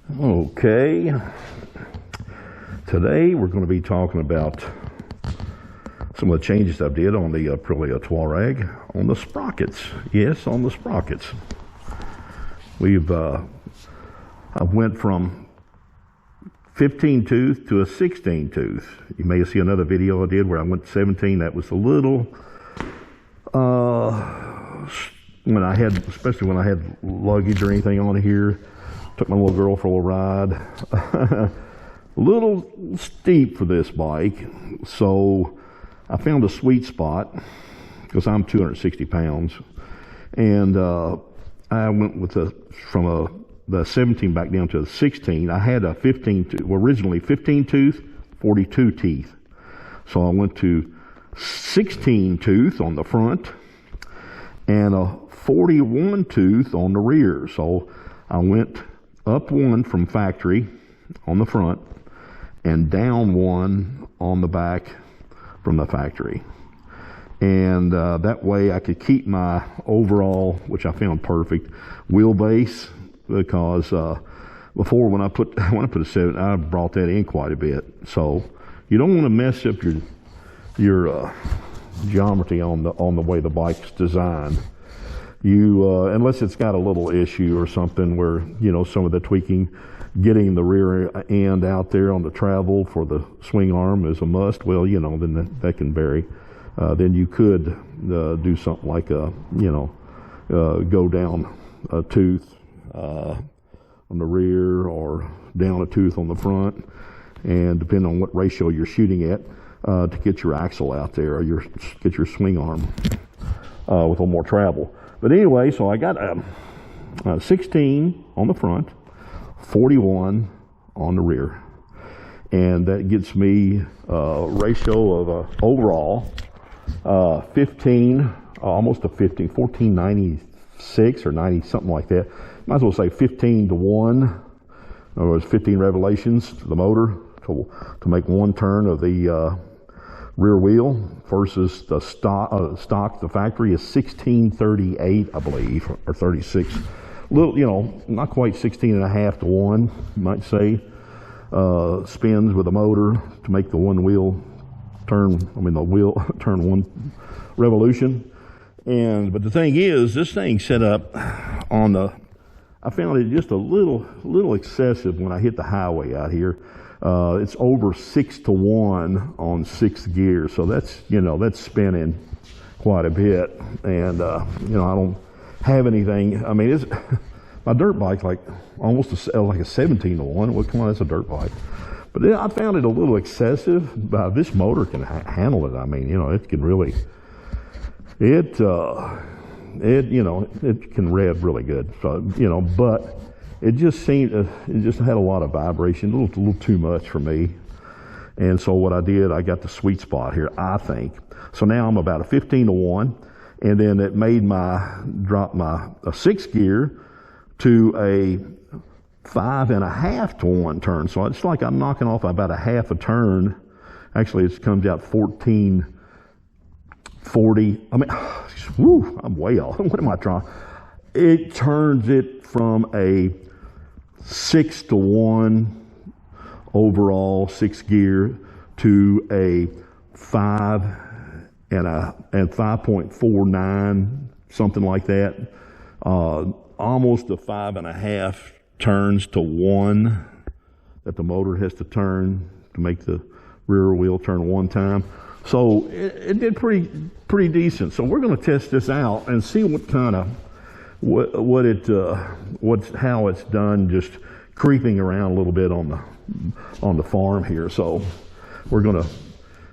Okay, today we're going to be talking about some of the changes I did on the Aprilia Tuareg on the Sprockets. Yes, on the Sprockets. I went from 15 tooth to a 16 tooth. You may see another video I did where I went to 17. That was a little, especially when I had luggage or anything on here. Took my little girl for a little ride. A little steep for this bike, so I found a sweet spot because I'm 260 pounds, and I went with from the 17 back down to the 16. I had a 15 tooth, well, originally 15 tooth, 42 teeth, so I went to 16 tooth on the front and a 41 tooth on the rear. So I went up one from factory on the front and down one on the back from the factory. And that way I could keep my overall, which I found perfect, wheelbase, because before when I put a 7, I brought that in quite a bit. So you don't want to mess up your geometry on the way the bike's designed. Unless it's got a little issue or something where, some of the tweaking, getting the rear end out there on the travel for the swing arm is a must. Well, then that can vary. Then you could do something like go down a tooth on the rear or down a tooth on the front, and depending on what ratio you're shooting at, to get your axle out there or get your swing arm with a little more travel. But anyway, so I got 16 on the front, 41 on the rear. And that gets me a ratio of overall 15, almost a 15, 1496 or 90, something like that. Might as well say 15 to 1. In other words, 15 revolutions to the motor to make one turn of the rear wheel versus the stock, the factory is 1638, I believe, or 36. Little, not quite 16 and a half to 1, you might say. Spins with the motor to make the one wheel turn, the wheel turn one revolution. But the thing is, this thing set up on I found it just a little excessive when I hit the highway out here. It's over 6 to 1 on 6th gear, so that's spinning quite a bit. And I don't have anything. My dirt bike's like almost like a 17 to 1. Well, come on, that's a dirt bike. But I found it a little excessive. This motor can handle it. It can really. It can rev really good. So but. It just seemed, it just had a lot of vibration, a little too much for me. And so what I did, I got the sweet spot here, I think. So now I'm about a 15 to 1, and then it made drop my 6th gear to a 5.5 to 1 turn. So it's like I'm knocking off about a half a turn. Actually, it comes out 1440. Whew, I'm way off. What am I trying? It turns it from a 6 to 1 overall 6th gear to a 5 and 5.49, something like that. Almost a 5.5 turns to 1 that the motor has to turn to make the rear wheel turn one time. So it did pretty decent. So we're going to test this out and see what kind of how it's done, just creeping around a little bit on the farm here. So we're gonna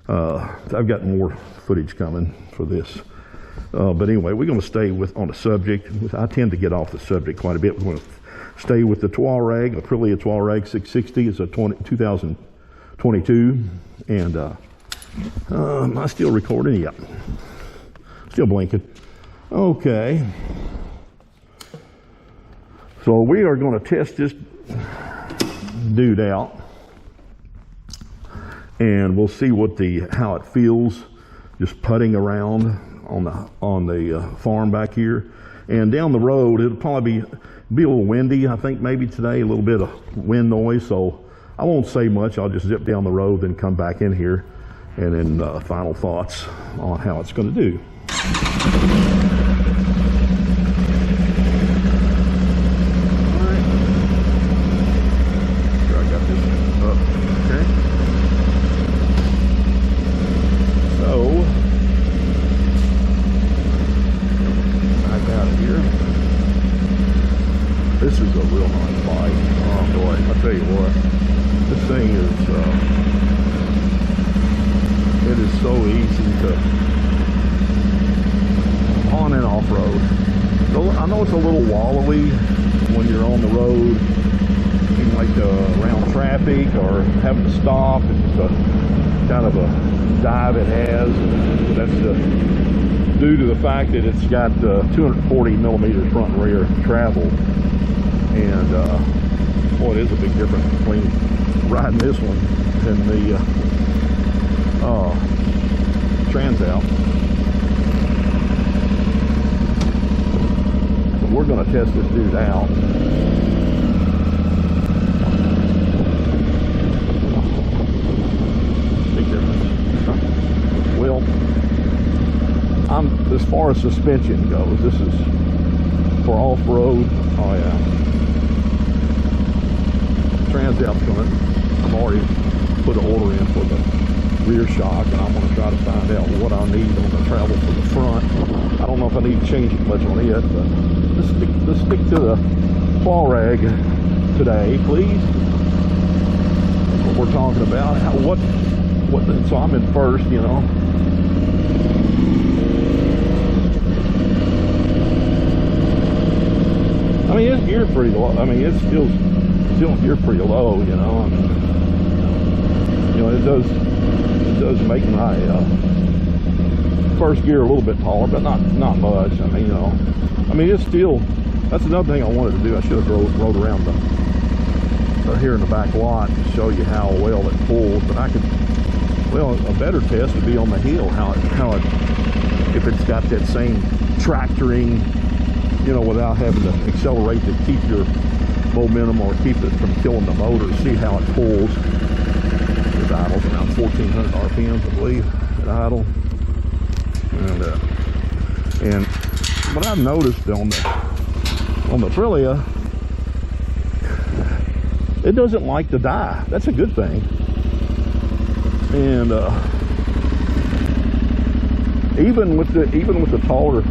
I've got more footage coming for this, but anyway, we're gonna stay on the subject. I tend to get off the subject quite a bit. We're gonna stay with the Tuareg, Aprilia Tuareg 660. It's a 2022, and am I still recording? Yep, still blinking. Okay. So we are going to test this dude out, and we'll see how it feels just putting around on the farm back here. And down the road, it'll probably be Be a little windy, I think, maybe today, a little bit of wind noise, so I won't say much. I'll just zip down the road, then come back in here, and then final thoughts on how it's going to do. All right. Sure, I got this up. Okay. So, back out of here. This is a real nice bike. Oh boy, I'll tell you what, this thing is, it is so easy to on and off road. I know it's a little wallowy when you're on the road, like around traffic or having to stop. It's a kind of a dive it has, and that's due to the fact that it's got 240 millimeter front and rear travel. And boy, it is a big difference between riding this one and the Transalp. So we're going to test this dude out. Big difference. Well, as far as suspension goes, this is for off-road. Oh yeah. Transalp's coming. I've already put an order in for the rear shock, and I'm going to try to find out what I need on the travel for the front. I don't know if I need to change it much on it, but let's stick to the Tuareg today, please. That's what we're talking about. So I'm in first, you know. I mean, it's geared pretty low. I mean, it's still geared pretty low, you know. I mean, you know, it does make my first gear a little bit taller, but not much. I mean, you know, I mean, it's still. That's another thing I wanted to do. I should have rode around here in the back lot to show you how well it pulls. But I could. Well, a better test would be on the hill. How it if it's got that same tractoring, you know, without having to accelerate to keep your momentum or keep it from killing the motor. See how it pulls. It idles around 1,400 RPMs, I believe, at idle. And what I've noticed on the Aprilia, it doesn't like to die. That's a good thing. And even with the taller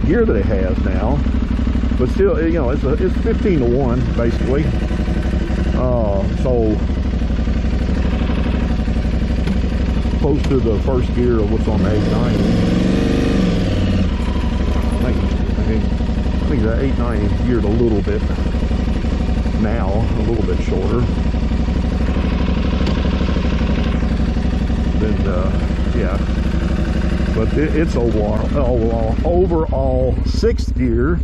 gear that it has now, but still, you know, it's 15-to-1 basically. So opposed to the first gear of what's on the 890. I think the 890 is geared a little bit now, a little bit shorter. Then yeah, but it's overall sixth gear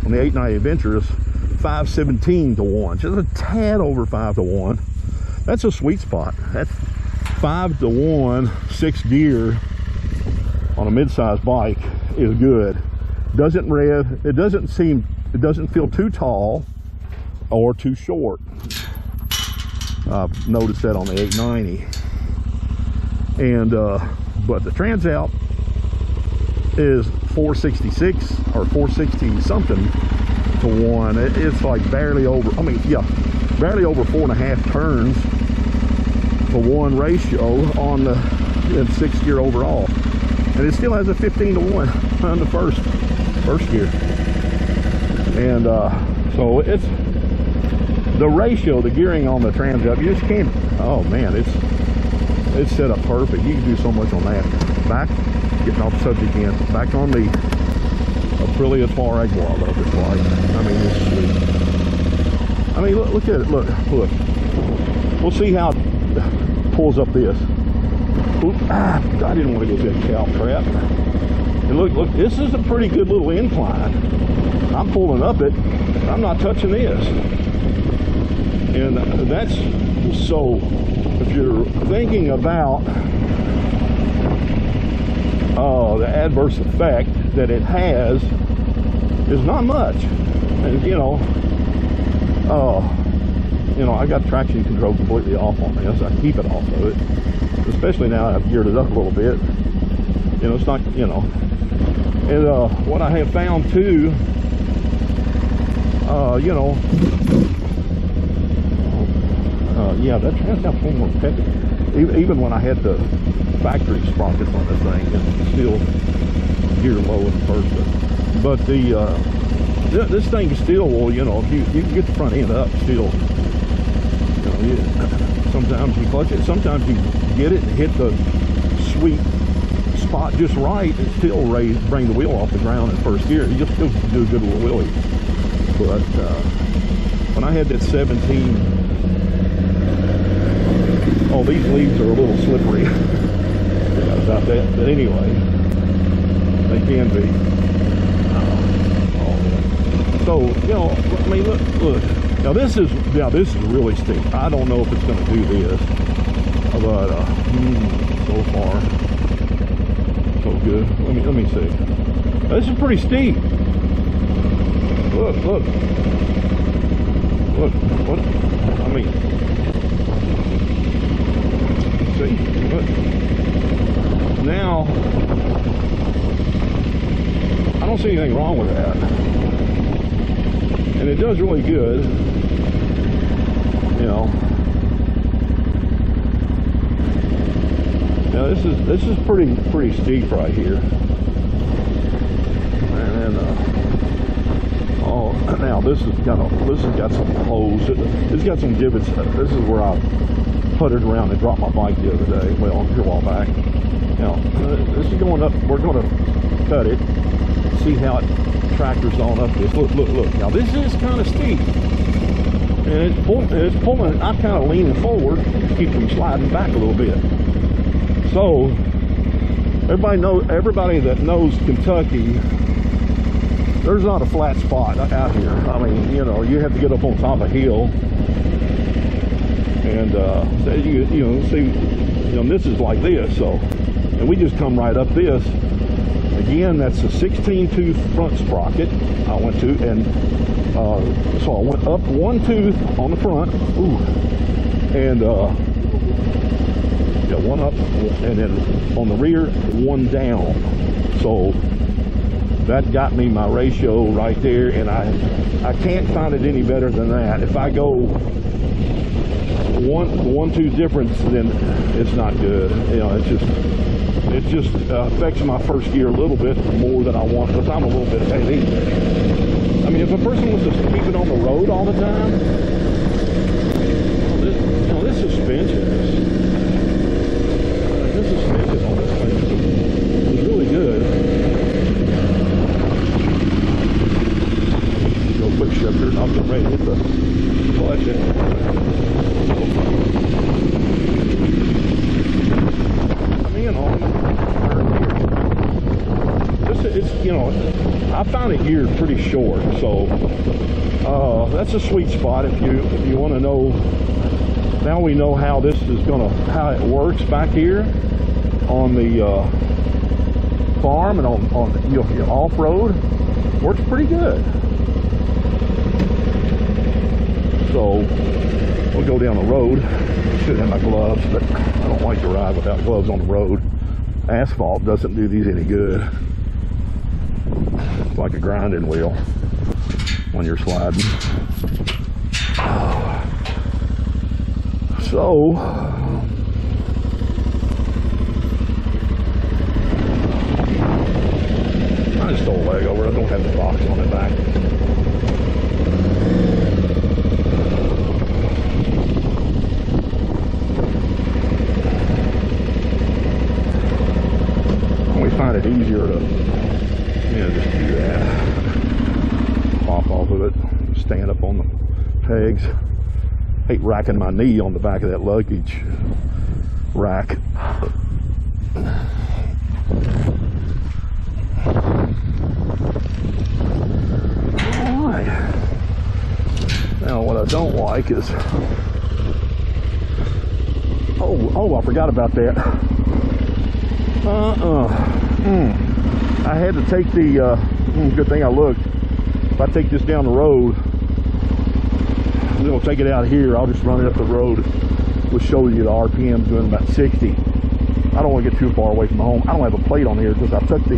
on the 890 Adventure is 517-to-1, just a tad over 5-to-1. That's a sweet spot. That's 5-to-1 sixth gear on a mid-size bike is good. Doesn't rev. It doesn't feel too tall or too short. I've noticed that on the 890. And but the Transalp is 466 or 460 something to 1. It's like barely over. I mean, yeah, barely over 4.5 turns to 1 ratio on the sixth gear overall, and it still has a 15-to-1 on the first gear. And so it's the ratio, the gearing on the Transalp, you just can't. Oh man, it's set up perfect. You can do so much on that. Getting off the subject again, back on the Aprilia Tuareg. Boy, I love this bike. I mean, it's sweet. I mean, look at it. Look. We'll see how it pulls up this. Oop, I didn't want to go that cow crap. And look, this is a pretty good little incline. I'm pulling up it. I'm not touching this. And that's so. If you're thinking about the adverse effect that it has, is not much. And you know, you know, I got traction control completely off on this. I keep it off of it, especially now I've geared it up a little bit. You know, it's not, you know. And what I have found too, you know, yeah, that got full more peppy. Even when I had the factory sprockets on the thing, it's still gear low in first. But this thing still will, you know, if you can get the front end up still. You know, sometimes you clutch it, sometimes you get it and hit the sweet spot just right and still bring the wheel off the ground in first gear. You just still do a good little wheelie. But when I had that 17, oh, these leaves are a little slippery. Forgot about that. But anyway, they can be. So, you know, I mean, look. Now this is really steep. I don't know if it's going to do this, but so far so good. Let me see. This is pretty steep. Look. What? I mean, see. Look. Now, I don't see anything wrong with that. And it does really good, you know. Now this is pretty steep right here. And then oh, now this has got some holes. It's got some divots. This is where I puttered around and dropped my bike the other day. Well, a while back. Now this is going up. We're going to cut it. See how it tractors on up this. Look. Now this is kind of steep, and it's pulling. I'm kind of leaning forward to keep from sliding back a little bit. So everybody that knows Kentucky, there's not a flat spot out here. I mean, you know, you have to get up on top of a hill, and you know, see, you know, this is like this. So, and we just come right up this. Again, that's a 16-tooth front sprocket I went to, and so I went up one tooth on the front, and yeah, one up, and then on the rear, one down. So that got me my ratio right there, and I can't find it any better than that. If I go one tooth difference, then it's not good. You know, it just affects my first gear a little bit more than I want, because I'm a little bit heavy. I mean, if a person was to keep it on the road all the time, this suspension on this thing is really good. Go quick shifter, and I'll get ready to hit the clutch. You know, it's, you know, I found it geared pretty short, so that's a sweet spot. If you want to know, now we know how this is how it works back here on the farm and on you know, off-road. Works pretty good. So we'll go down the road. Should have my gloves, but I don't like to ride without gloves on the road. Asphalt doesn't do these any good. It's like a grinding wheel when you're sliding. So I just stole a leg over. I don't have the box on it back. Find it easier to, you know, just do that. Hop off of it, stand up on the pegs. Hate racking my knee on the back of that luggage rack. Alright. Now what I don't like is, oh, I forgot about that. I had to take the good thing I looked. If I take this down the road, then we'll take it out here. I'll just run it up the road. We'll show you the RPM doing about 60. I don't want to get too far away from home. I don't have a plate on here because I took the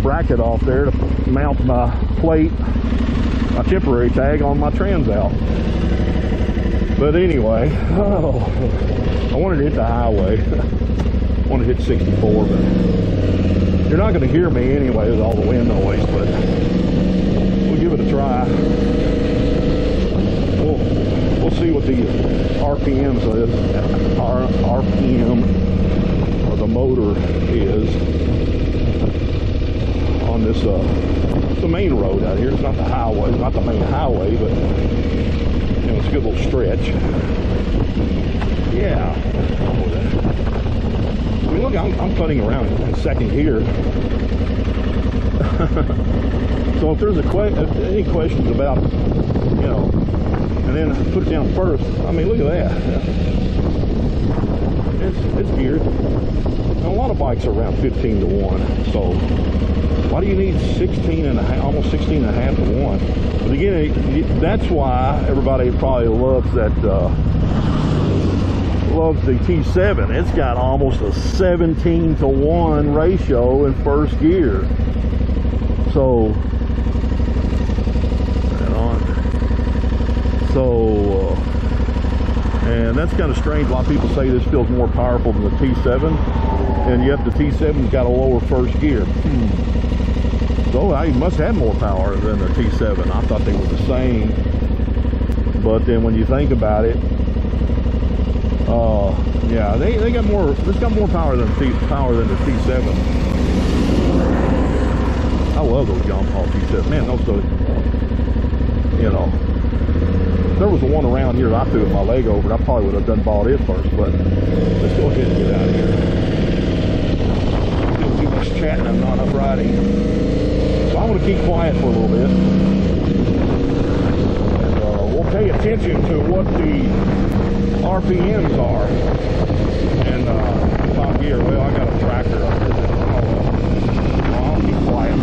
bracket off there to mount my plate, my temporary tag on my trans out. But anyway, I wanted to hit the highway. I wanted to hit 64, but you're not going to hear me anyway with all the wind noise, but we'll give it a try. We'll see what the RPMs is, RPM or the motor is on this the main road out here. It's not the highway, not the main highway, but you know, it's a good little stretch. Yeah. I mean, look, I'm cutting around in second gear. So if there's any questions about, you know, and then put it down first. I mean, look at that. It's geared. Now, a lot of bikes are around 15 to 1. So why do you need 16 and a half, almost 16 and a half to 1? But again, that's why everybody probably loves that, loves the T7. It's got almost a 17 to 1 ratio in first gear. So, and that's kind of strange why people say this feels more powerful than the T7, and yet the T7's got a lower first gear. So I must have more power than the T7. I thought they were the same, but then when you think about it, yeah, they got more. It's got more power than the T7. I love those John Paul T7. Man, those, you know. There was the one around here that I threw my leg over, and I probably would have done bought it first, but let's go ahead and get out of here. Doing too much chatting, I'm not up riding. So I'm going to keep quiet for a little bit. And we'll pay attention to what the RPMs are. And top gear, well, I got a tractor up there. I'll keep quiet.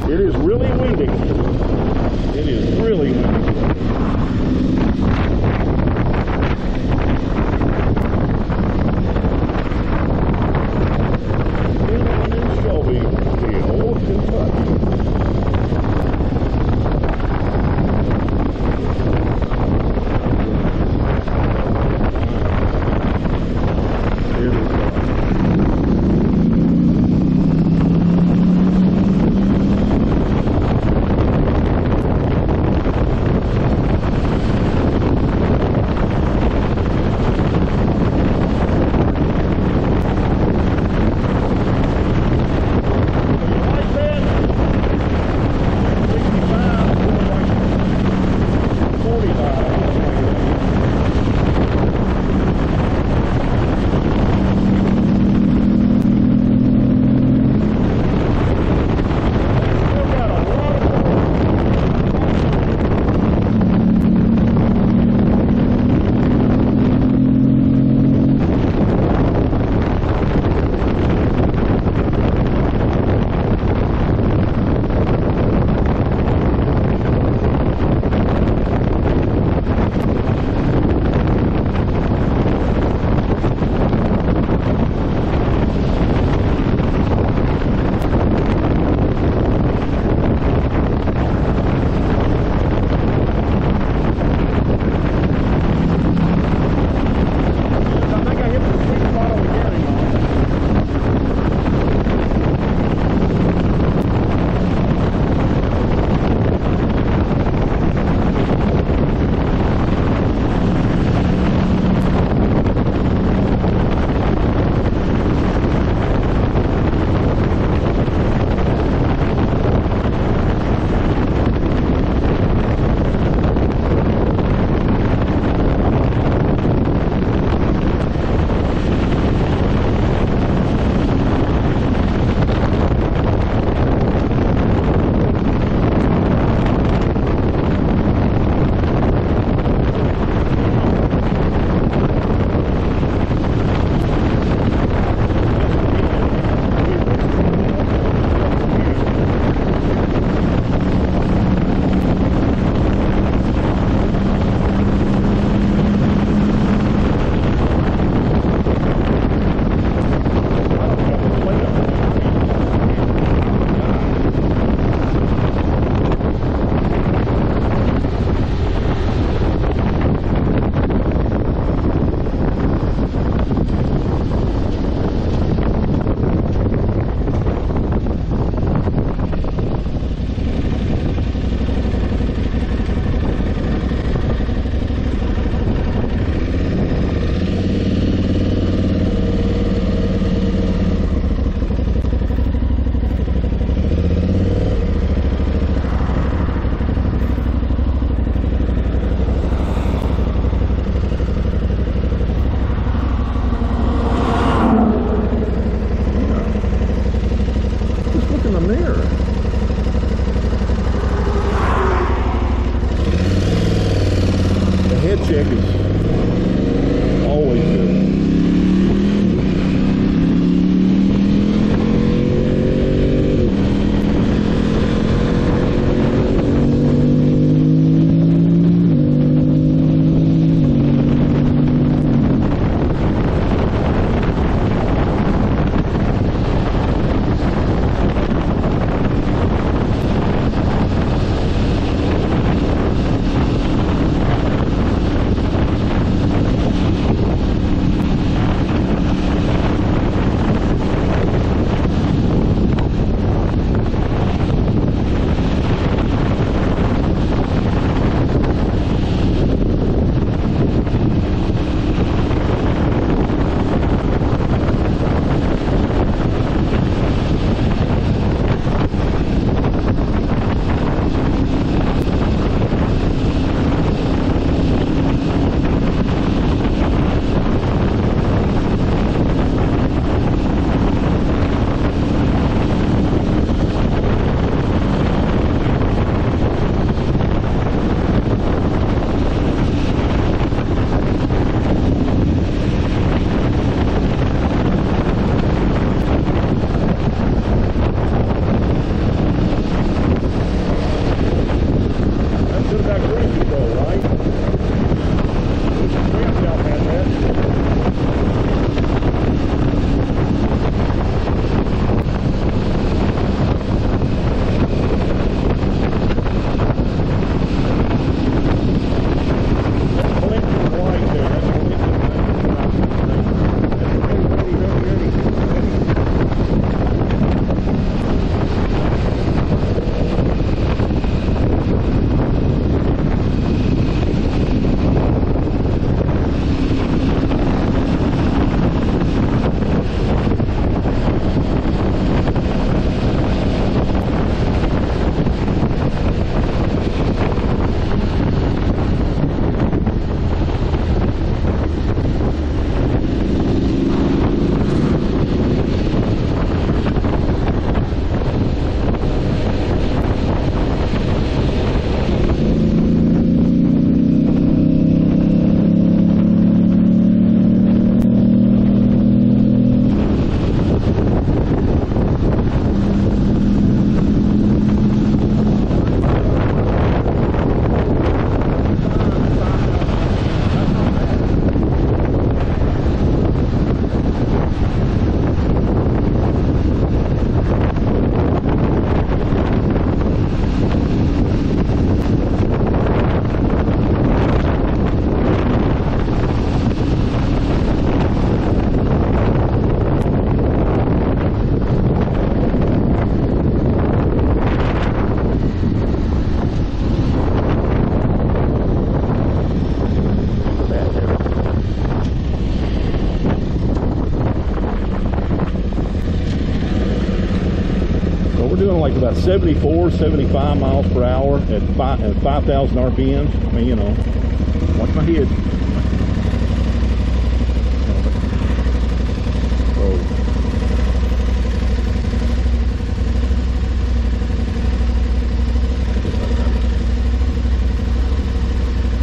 It is really windy. is always good. Like about 74, 75 miles per hour at 5,000 RPMs. I mean, you know, watch my head.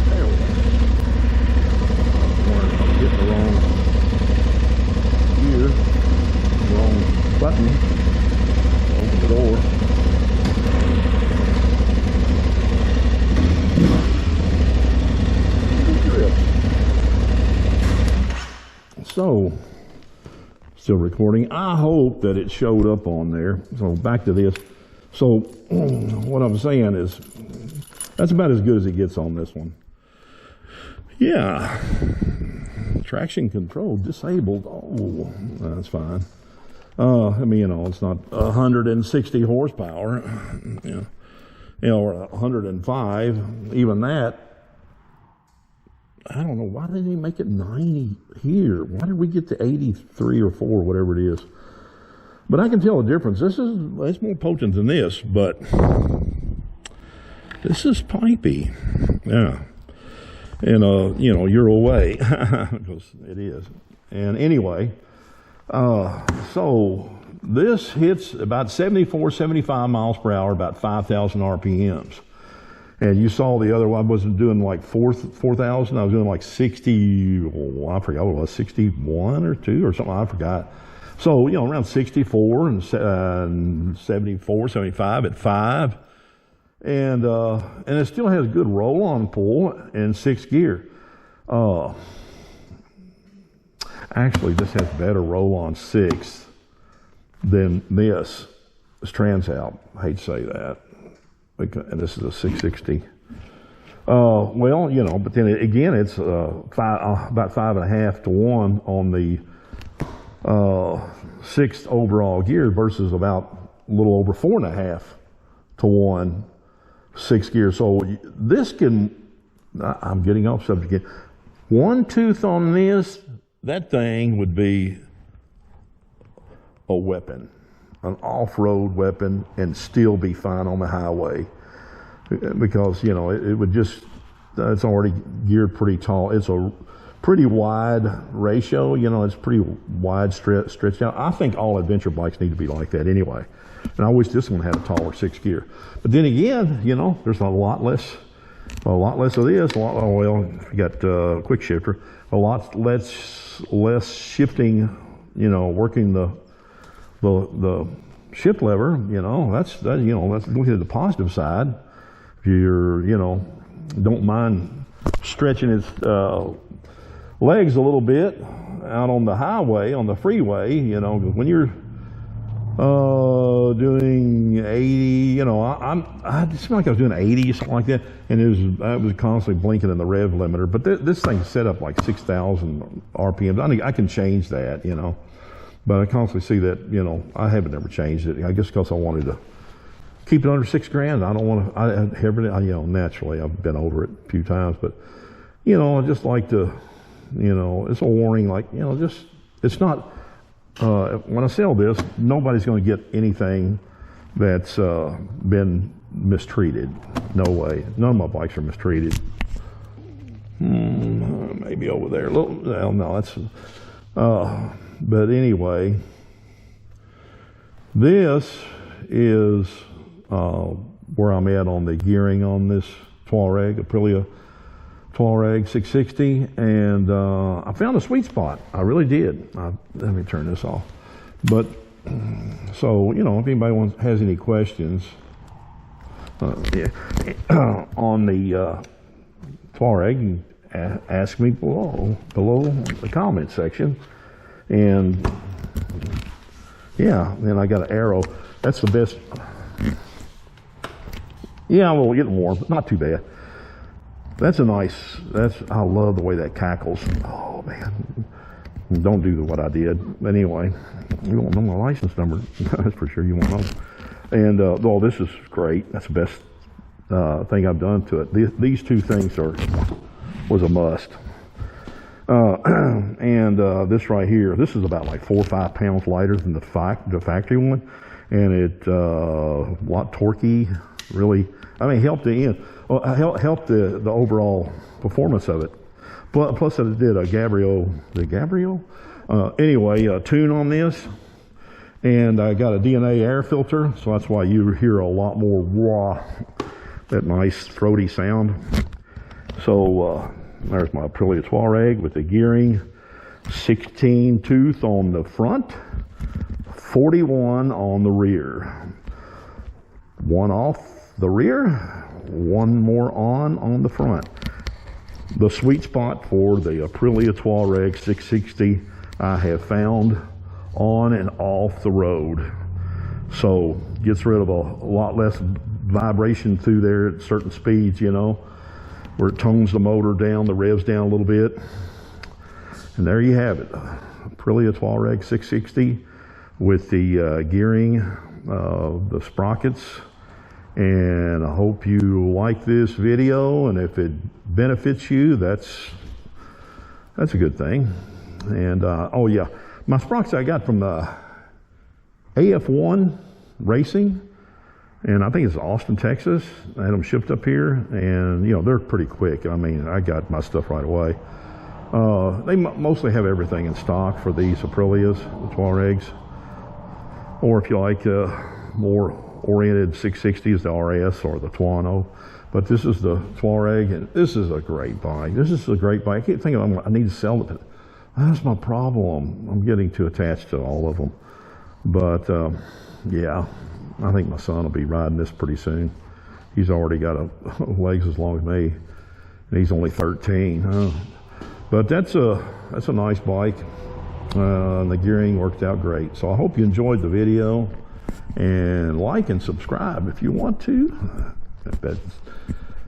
There we go. I'm getting the wrong gear, wrong button. Open the door. So, still recording. I hope that it showed up on there. So back to this. So what I'm saying is that's about as good as it gets on this one. Yeah. Traction control disabled. Oh, that's fine. I mean, you know, it's not 160 horsepower, you know, or 105, even that. I don't know, why didn't he make it 90 here? Why did we get to 83 or 4, whatever it is? But I can tell the difference. It's more potent than this, but this is pipey. Yeah. And, you know, you're away, because it is. And anyway, so this hits about 74, 75 miles per hour, about 5,000 RPMs. And you saw the other one, I wasn't doing like 4,000, I was doing like 60, oh, I forgot what it was, 61 or 2 or something, I forgot. So, you know, around 64 and 74, 75 at 5. And it still has good roll-on pull and 6 gear. Actually, this has better roll-on 6 than this. It's trans-out. I hate to say that. And this is a 660. Well, you know, but then again, it's about 5.5 to 1 on the 6th overall gear versus about a little over 4.5 to 1 6 gear. So this can, I'm getting off subject again. 1 tooth on this, that thing would be a weapon, an off-road weapon, and still be fine on the highway, because, you know, it would just, it's already geared pretty tall. It's a pretty wide ratio, you know, it's pretty wide stretched out. I think all adventure bikes need to be like that anyway. And I wish this one had a taller 6 gear. But then again, you know, there's a lot less of this. Well, you got quick shifter, a lot less shifting. You know, working the shift lever. You know, that's looking at the positive side. If you're, you know, don't mind stretching its legs a little bit out on the highway, on the freeway. You know, when you're doing 80, you know, I just feel like I was doing 80, something like that, and I was constantly blinking in the rev limiter. But this thing's set up like 6,000 RPMs. I can change that, you know, but I constantly see that, you know, I haven't ever changed it. I guess because I wanted to keep it under $6,000. I don't want to. You know, naturally I've been over it a few times, but you know, I just like to, you know, it's a warning, like, you know, just it's not. When I sell this, nobody's going to get anything that's been mistreated. No way. None of my bikes are mistreated. Maybe over there. Well, no, that's. But anyway, this is where I'm at on the gearing on this Tuareg, Aprilia Tuareg 660, and I found a sweet spot. I really did. Let me turn this off. But so, you know, if anybody has any questions on the Tuareg, you can ask me below the comment section. And yeah, then I got an arrow. That's the best. Yeah, well, getting warm, but not too bad. That's a nice, I love the way that cackles. Oh man, don't do what I did. But anyway, you won't know my license number. That's for sure, you won't know. And, oh, this is great. That's the best thing I've done to it. These two things was a must. And this right here, this is about like 4 or 5 pounds lighter than the factory one. And it, a lot torquey, really, I mean, helped the end. Well, helped the overall performance of it. Plus, it did a Gabriel, anyway, tune on this, and I got a DNA air filter, so that's why you hear a lot more raw, that nice throaty sound. So there's my Aprilia Tuareg with the gearing, 16 tooth on the front, 41 on the rear, 1 off the rear, 1 more on the front. The sweet spot for the Aprilia Tuareg 660 I have found on and off the road. So gets rid of a lot less vibration through there at certain speeds, you know, where it tones the motor down, the revs down a little bit. And there you have it, Aprilia Tuareg 660 with the gearing, the sprockets. And I hope you like this video, and if it benefits you, that's a good thing. And oh yeah, my sprockets I got from the AF1 Racing, and I think it's Austin, Texas. I had them shipped up here, and you know, they're pretty quick. I mean, I got my stuff right away. They mostly have everything in stock for these Aprilias, the Tuaregs, or if you like more oriented 660s, the RS or the Tuono. But this is the Tuareg, and this is a great bike. This is a great bike. I keep thinking I need to sell it, but that's my problem. I'm getting too attached to all of them. But yeah, I think my son will be riding this pretty soon. He's already got legs as long as me, and he's only 13. But that's a nice bike. And the gearing worked out great. So I hope you enjoyed the video, and like and subscribe if you want to. If that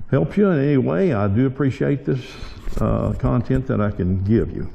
helps you in any way, I do appreciate this content that I can give you.